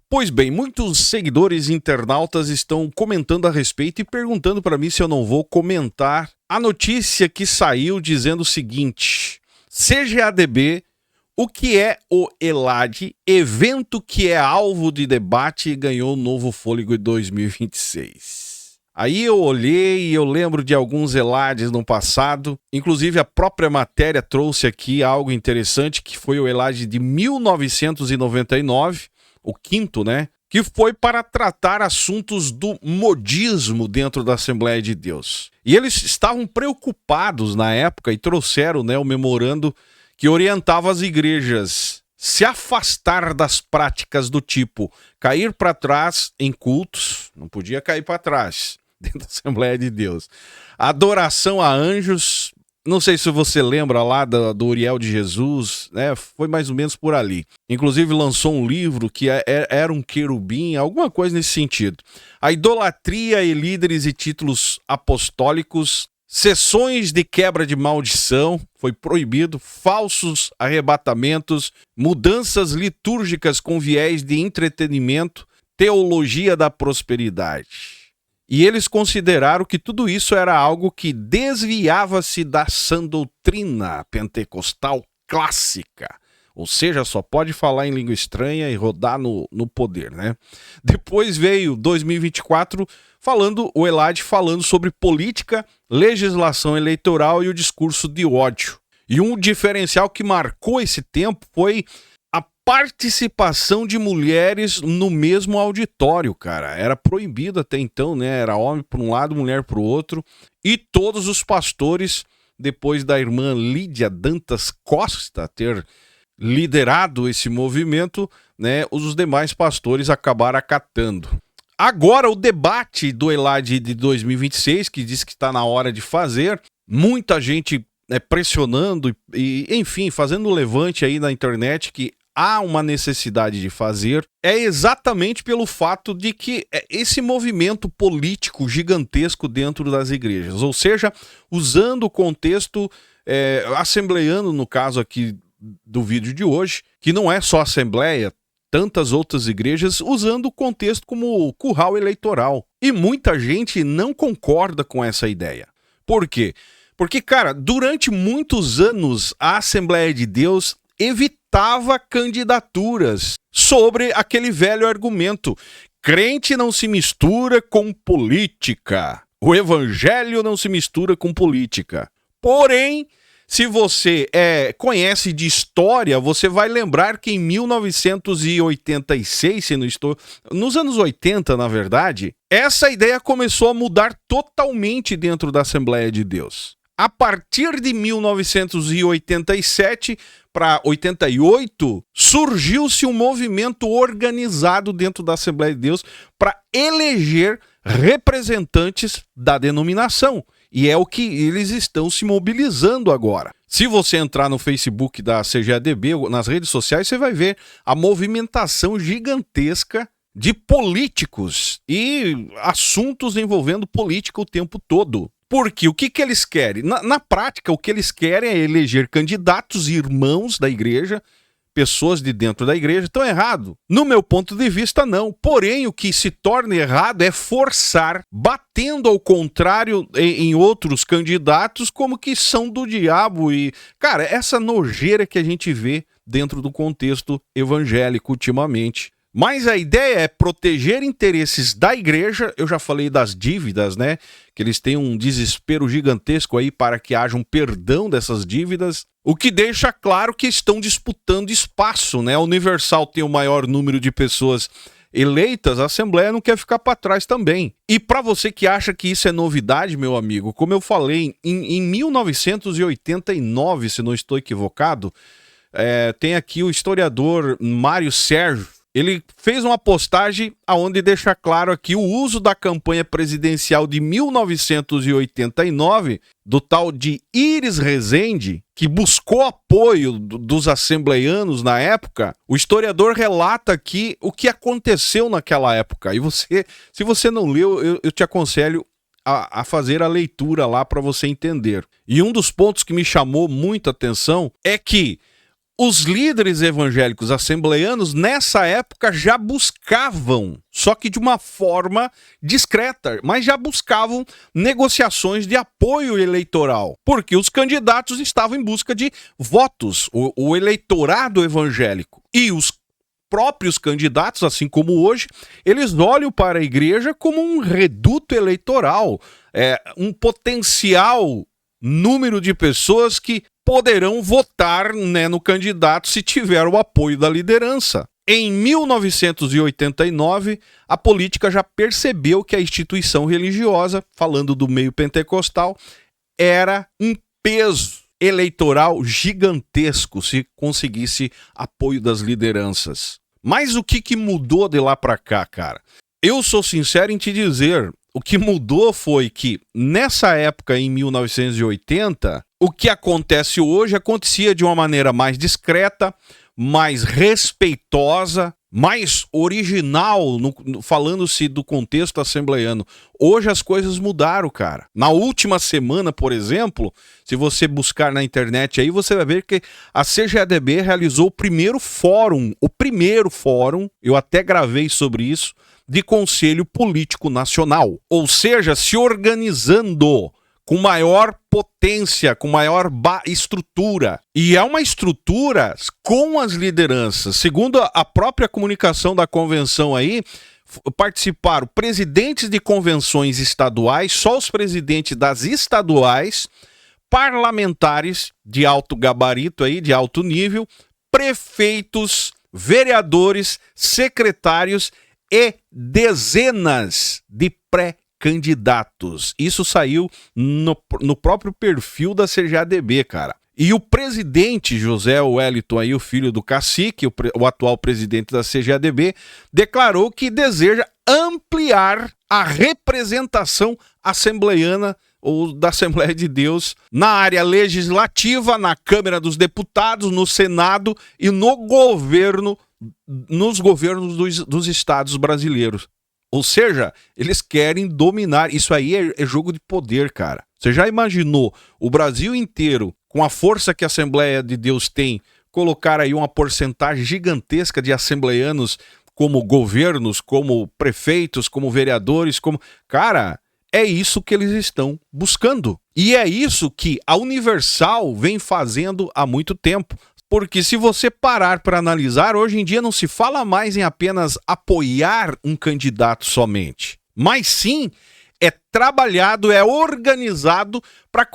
Pois bem, muitos seguidores e internautas estão comentando a respeito e perguntando para mim se eu não vou comentar a notícia que saiu dizendo o seguinte: CGADB, o que é o ELAD, evento que é alvo de debate e ganhou novo fôlego em 2026. Aí eu olhei e eu lembro de alguns ELADs no passado, inclusive a própria matéria trouxe aqui algo interessante, que foi o ELAD de 1999, o quinto, né? Que foi para tratar assuntos do modismo dentro da Assembleia de Deus. E eles estavam preocupados na época e trouxeram, né, o memorando que orientava as igrejas se afastar das práticas do tipo cair para trás em cultos, não podia cair para trás dentro da Assembleia de Deus. Adoração a anjos, não sei se você lembra lá do Uriel de Jesus, né? Foi mais ou menos por ali. Inclusive lançou um livro que era um querubim, alguma coisa nesse sentido. A idolatria e líderes e títulos apostólicos, sessões de quebra de maldição, foi proibido, falsos arrebatamentos, mudanças litúrgicas com viés de entretenimento, teologia da prosperidade. E eles consideraram que tudo isso era algo que desviava-se da sã doutrina pentecostal clássica. Ou seja, só pode falar em língua estranha e rodar no poder, né? Depois veio 2024 o ELAD falando sobre política, legislação eleitoral e o discurso de ódio. E um diferencial que marcou esse tempo foi a participação de mulheres no mesmo auditório, cara. Era proibido até então, né? Era homem para um lado, mulher para o outro. E todos os pastores, depois da irmã Lídia Dantas Costa ter liderado esse movimento, né? Os demais pastores acabaram acatando. Agora o debate do ELAD de 2026, que diz que está na hora de fazer, muita gente pressionando e, enfim, fazendo levante aí na internet que há uma necessidade de fazer, é exatamente pelo fato de que esse movimento político gigantesco dentro das igrejas, ou seja, usando o contexto assembleiano, no caso aqui do vídeo de hoje, que não é só Assembleia, tantas outras igrejas usando o contexto como curral eleitoral. E muita gente não concorda com essa ideia. Por quê? Porque, cara, durante muitos anos a Assembleia de Deus evitava candidaturas sobre aquele velho argumento: crente não se mistura com política, o evangelho não se mistura com política. Porém, se você conhece de história, você vai lembrar que em 1986, se não estou, nos anos 80, na verdade, essa ideia começou a mudar totalmente dentro da Assembleia de Deus. A partir de 1987 para 88, surgiu-se um movimento organizado dentro da Assembleia de Deus para eleger representantes da denominação. E é o que eles estão se mobilizando agora. Se você entrar no Facebook da CGADB, nas redes sociais, você vai ver a movimentação gigantesca de políticos e assuntos envolvendo política o tempo todo. Porque o que eles querem? Na prática, o que eles querem é eleger candidatos, irmãos da igreja, pessoas de dentro da igreja. Estão errado? No meu ponto de vista, não. Porém, o que se torna errado é forçar, batendo ao contrário em outros candidatos, como que são do diabo. E, cara, essa nojeira que a gente vê dentro do contexto evangélico ultimamente. Mas a ideia é proteger interesses da igreja. Eu já falei das dívidas, né? Que eles têm um desespero gigantesco aí para que haja um perdão dessas dívidas. O que deixa claro que estão disputando espaço, né? A Universal tem o maior número de pessoas eleitas, a Assembleia não quer ficar para trás também. E para você que acha que isso é novidade, meu amigo, como eu falei, em 1989, se não estou equivocado, tem aqui o historiador Mário Sérgio. Ele fez uma postagem onde deixa claro aqui o uso da campanha presidencial de 1989, do tal de Iris Rezende, que buscou apoio dos assembleianos na época. O historiador relata aqui o que aconteceu naquela época. E você, se você não leu, eu te aconselho a fazer a leitura lá para você entender. E um dos pontos que me chamou muita atenção é que Os líderes evangélicos assembleanos, nessa época, já buscavam, só que de uma forma discreta, mas já buscavam negociações de apoio eleitoral, porque os candidatos estavam em busca de votos, o eleitorado evangélico. E os próprios candidatos, assim como hoje, eles olham para a igreja como um reduto eleitoral, um potencial número de pessoas que poderão votar, né, no candidato se tiver o apoio da liderança. Em 1989, a política já percebeu que a instituição religiosa, falando do meio pentecostal, era um peso eleitoral gigantesco se conseguisse apoio das lideranças. Mas o que mudou de lá para cá, cara? Eu sou sincero em te dizer, o que mudou foi que, nessa época, em 1980, o que acontece hoje acontecia de uma maneira mais discreta, mais respeitosa, mais original, falando-se do contexto assembleiano. Hoje as coisas mudaram, cara. Na última semana, por exemplo, se você buscar na internet aí, você vai ver que a CGADB realizou o primeiro fórum, eu até gravei sobre isso, de Conselho Político Nacional. Ou seja, se organizando com maior potência, com maior estrutura. E é uma estrutura com as lideranças. Segundo a própria comunicação da convenção aí, participaram presidentes de convenções estaduais, só os presidentes das estaduais, parlamentares de alto gabarito aí, de alto nível, prefeitos, vereadores, secretários e dezenas de pré-candidatos. Isso saiu no próprio perfil da CGADB, cara. E o presidente José Wellington, aí, o filho do cacique, o atual presidente da CGADB, declarou que deseja ampliar a representação assembleiana ou da Assembleia de Deus na área legislativa, na Câmara dos Deputados, no Senado e no governo, nos governos dos estados brasileiros. Ou seja, eles querem dominar. Isso aí é jogo de poder, cara. Você já imaginou o Brasil inteiro, com a força que a Assembleia de Deus tem, colocar aí uma porcentagem gigantesca de assembleianos como governos, como prefeitos, como vereadores, como... Cara, é isso que eles estão buscando. E é isso que a Universal vem fazendo há muito tempo. Porque se você parar para analisar, hoje em dia não se fala mais em apenas apoiar um candidato somente, mas sim é trabalhado, é organizado para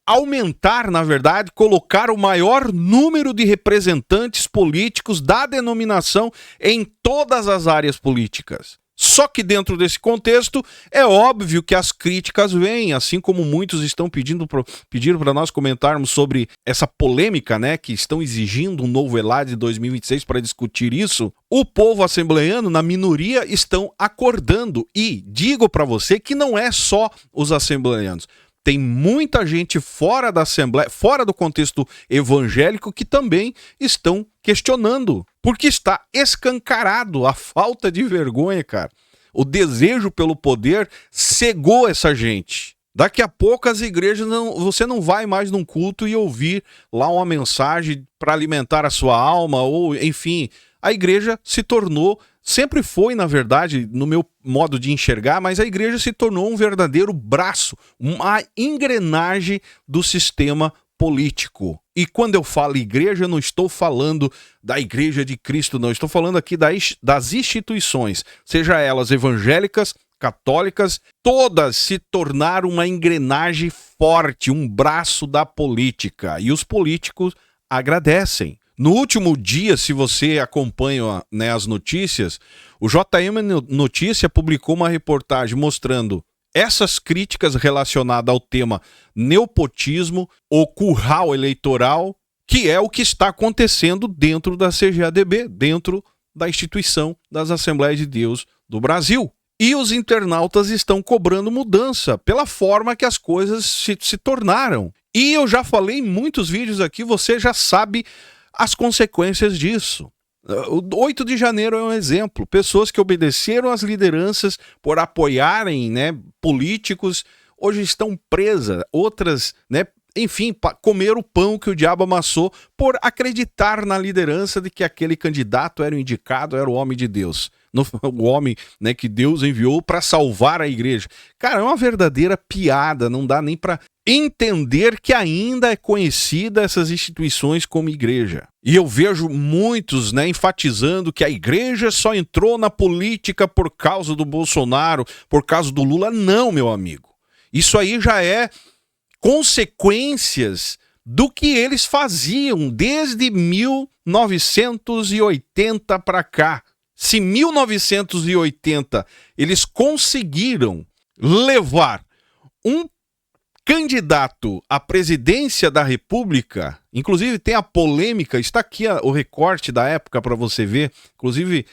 aumentar, na verdade, colocar o maior número de representantes políticos da denominação em todas as áreas políticas. Só que dentro desse contexto, é óbvio que as críticas vêm, assim como muitos estão pedindo para nós comentarmos sobre essa polêmica, né, que estão exigindo um novo ELAD de 2026 para discutir isso. O povo assembleiano, na minoria, estão acordando. E digo para você que não é só os assembleianos. Tem muita gente fora da Assembleia, fora do contexto evangélico, que também estão questionando. Porque está escancarado a falta de vergonha, cara. O desejo pelo poder cegou essa gente. Daqui a pouco as igrejas, você não vai mais num culto e ouvir lá uma mensagem para alimentar a sua alma, ou enfim, a igreja se tornou, sempre foi, na verdade, no meu modo de enxergar, mas a igreja se tornou um verdadeiro braço, uma engrenagem do sistema político. E quando eu falo igreja, eu não estou falando da Igreja de Cristo, não. Estou falando aqui das instituições, seja elas evangélicas, católicas, todas se tornaram uma engrenagem forte, um braço da política. E os políticos agradecem. No último dia, se você acompanha, né, as notícias, o JM Notícia publicou uma reportagem mostrando essas críticas relacionadas ao tema nepotismo, o curral eleitoral, que é o que está acontecendo dentro da CGADB, dentro da instituição das Assembleias de Deus do Brasil. E os internautas estão cobrando mudança pela forma que as coisas se tornaram. E eu já falei em muitos vídeos aqui, você já sabe as consequências disso. O 8 de janeiro é um exemplo. Pessoas que obedeceram às lideranças por apoiarem, né, políticos, hoje estão presas. Outras, né, enfim, comer o pão que o diabo amassou por acreditar na liderança de que aquele candidato era o indicado, era o homem de Deus. O homem, né, que Deus enviou para salvar a igreja. Cara, é uma verdadeira piada, não dá nem para entender que ainda é conhecida essas instituições como igreja. E eu vejo muitos, né, enfatizando que a igreja só entrou na política por causa do Bolsonaro, por causa do Lula. Não, meu amigo. Isso aí já é consequências do que eles faziam desde 1980 para cá. Se 1980 eles conseguiram levar um candidato à presidência da República, inclusive tem a polêmica, está aqui o recorte da época para você ver, inclusive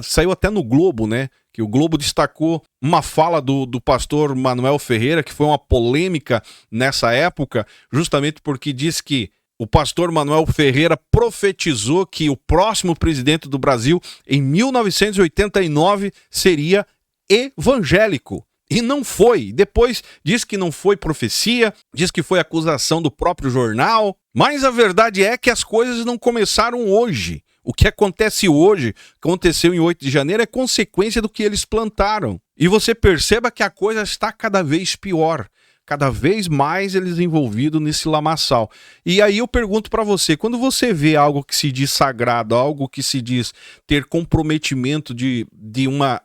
saiu até no Globo, né? Que o Globo destacou uma fala do pastor Manuel Ferreira, que foi uma polêmica nessa época, justamente porque diz que o pastor Manuel Ferreira profetizou que o próximo presidente do Brasil, em 1989, seria evangélico. E não foi. Depois diz que não foi profecia, diz que foi acusação do próprio jornal. Mas a verdade é que as coisas não começaram hoje. O que acontece hoje, aconteceu em 8 de janeiro, é consequência do que eles plantaram. E você perceba que a coisa está cada vez pior. Cada vez mais eles envolvidos nesse lamaçal. E aí eu pergunto para você, quando você vê algo que se diz sagrado, algo que se diz ter comprometimento de uma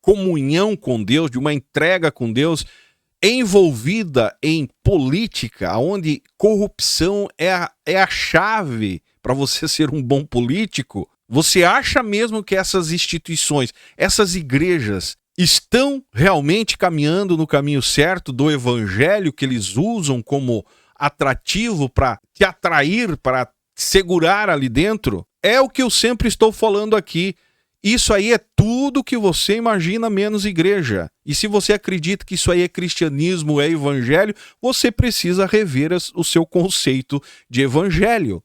comunhão com Deus, de uma entrega com Deus, envolvida em política, onde corrupção é a chave para você ser um bom político, você acha mesmo que essas instituições, essas igrejas, estão realmente caminhando no caminho certo do evangelho que eles usam como atrativo para te atrair, para segurar ali dentro? É o que eu sempre estou falando aqui. Isso aí é tudo que você imagina menos igreja. E se você acredita que isso aí é cristianismo, é evangelho, você precisa rever o seu conceito de evangelho,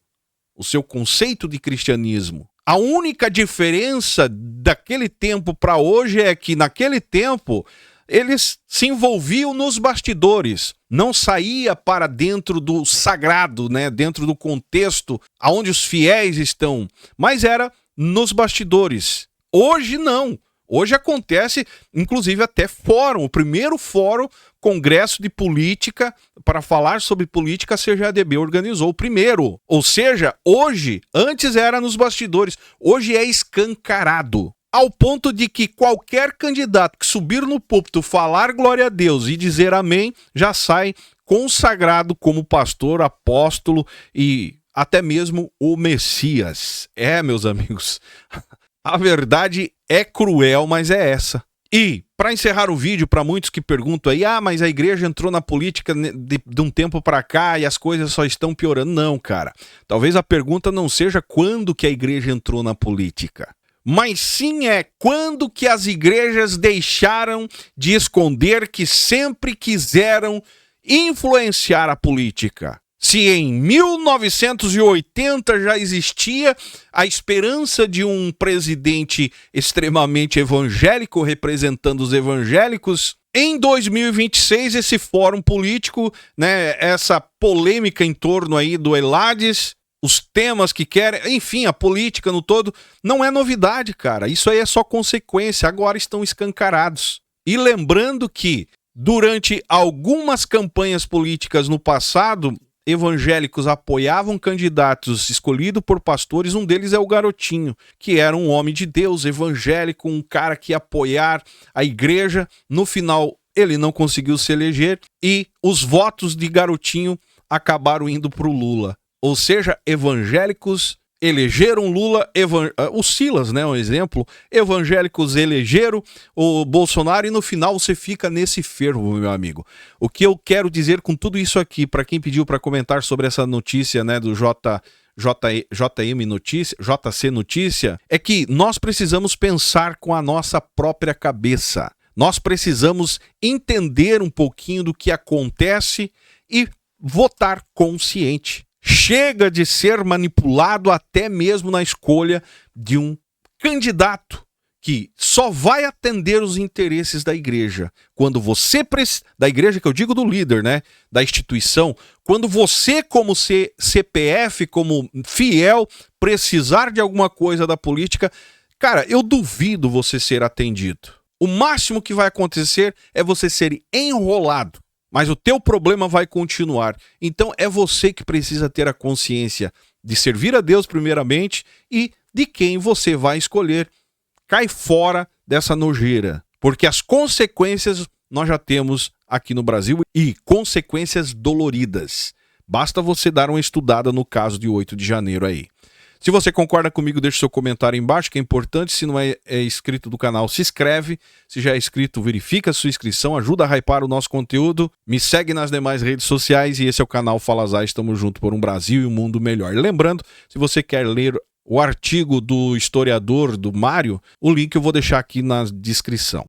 o seu conceito de cristianismo. A única diferença daquele tempo para hoje é que naquele tempo eles se envolviam nos bastidores, não saía para dentro do sagrado, né, dentro do contexto aonde os fiéis estão, mas era nos bastidores. Hoje não. Hoje acontece, inclusive, até fórum. O primeiro fórum, Congresso de Política, para falar sobre política, a CGADB organizou o primeiro. Ou seja, hoje, antes era nos bastidores, hoje é escancarado. Ao ponto de que qualquer candidato que subir no púlpito, falar glória a Deus e dizer amém, já sai consagrado como pastor, apóstolo e até mesmo o Messias. É, meus amigos, a verdade é cruel, mas é essa. E, para encerrar o vídeo, para muitos que perguntam aí, mas a igreja entrou na política de um tempo para cá e as coisas só estão piorando. Não, cara. Talvez a pergunta não seja quando que a igreja entrou na política, mas sim é quando que as igrejas deixaram de esconder que sempre quiseram influenciar a política. Se em 1980 já existia a esperança de um presidente extremamente evangélico representando os evangélicos, em 2026 esse fórum político, né, essa polêmica em torno aí do Elades, os temas que querem, enfim, a política no todo, não é novidade, cara. Isso aí é só consequência, agora estão escancarados. E lembrando que durante algumas campanhas políticas no passado, evangélicos apoiavam candidatos escolhidos por pastores, um deles é o Garotinho, que era um homem de Deus, evangélico, um cara que ia apoiar a igreja. No final, ele não conseguiu se eleger e os votos de Garotinho acabaram indo para o Lula. Ou seja, evangélicos elegeram Lula, o Silas, né, um exemplo, evangélicos elegeram o Bolsonaro e no final você fica nesse fervo, meu amigo. O que eu quero dizer com tudo isso aqui, para quem pediu para comentar sobre essa notícia, né, do JM Notícia, JC Notícia, é que nós precisamos pensar com a nossa própria cabeça. Nós precisamos entender um pouquinho do que acontece e votar consciente. Chega de ser manipulado até mesmo na escolha de um candidato que só vai atender os interesses da igreja quando você da igreja que eu digo do líder, né, da instituição, quando você como CPF, como fiel, precisar de alguma coisa da política, cara, eu duvido você ser atendido. O máximo que vai acontecer é você ser enrolado, mas o teu problema vai continuar. Então é você que precisa ter a consciência de servir a Deus primeiramente e de quem você vai escolher. Cai fora dessa nojeira, porque as consequências nós já temos aqui no Brasil e consequências doloridas. Basta você dar uma estudada no caso de 8 de janeiro aí. Se você concorda comigo, deixe seu comentário aí embaixo, que é importante. Se não é inscrito do canal, se inscreve. Se já é inscrito, verifica a sua inscrição, ajuda a hypar o nosso conteúdo. Me segue nas demais redes sociais e esse é o canal Fala Zay. Estamos juntos por um Brasil e um mundo melhor. Lembrando, se você quer ler o artigo do historiador do Mário, o link eu vou deixar aqui na descrição.